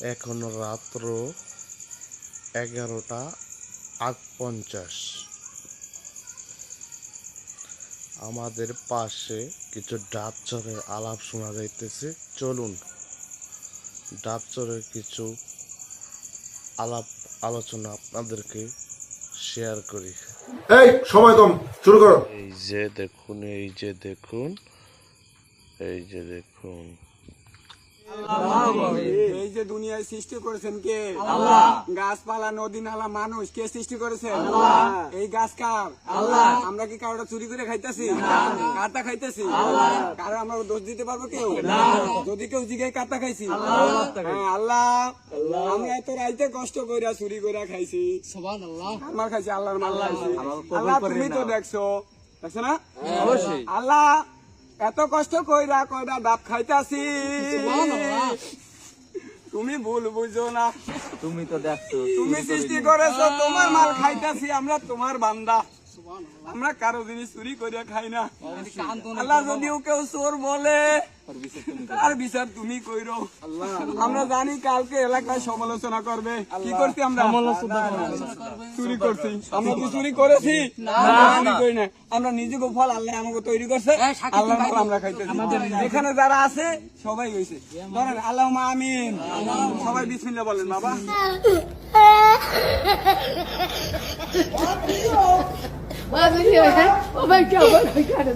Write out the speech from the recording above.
এখন রাত্র 11:50। আমাদের পাশে কিছু ডাব চরের আলাপ শোনা যাইতেছে। চলুন ডাব চরের কিছু আলাপ আলোচনা আপনাদেরকে শেয়ার করি। এই সময় কম, শুরু করো। এই যে দেখুন, এই যে দেখুন, এই যে দেখুন, এই যে দুনিয়ায় সৃষ্টি করেছেন কে? আল্লাহ। গাছপালা, নদী নালা, মানুষ কে সৃষ্টি করেছেন? আল্লাহ। এই গাছ কার? আল্লাহ। আমরা কি কারোটা চুরি করে খাইতেছি? কাটা খাইতেছি? কারো আমরা দোষ দিতে পারবো কেউ? যদি কেউ জিজ্ঞাসা কাটা খাইছি, হ্যাঁ আল্লাহ। আমরা এত রাইতে কষ্ট কইরা চুরি কইরা খাইছি, আমার খাইছি, আল্লাহর মাল খাইছি। আল্লাহ তুমি তো দেখছো না? অবশ্যই। আল্লাহ এত কষ্ট কইরা কইরা ডাব খাইতাছি, তুমি ভুল বুঝো না। তুমি তো দেখছো, তুমি সৃষ্টি করেছো, তোমার মাল খাইতাছি, আমরা তোমার বান্দা। আমরা কারো জিনিস চুরি করিয়া খাই না। আল্লাহ যদিও কেউ চোর বলে, তার বিচার তুমি কইরো। আমরা জানি কালকে এলাকায় সমালোচনা করবে। কি করছি আমরা? চুরি করছি। আমরা কি চুরি করেছি? চুরি করি না। আমরা নিজেকে ফল আল্লাহ আমাকে তৈরি করছে, আল্লাহর ফল আমরা খাইতেছি। এখানে যারা আছে সবাই হয়েছে। ধরেন আল্লাহুম্মা আমিন, সবাই বিসমিল্লাহ বলেন বাবা। Oh my God! Oh my God!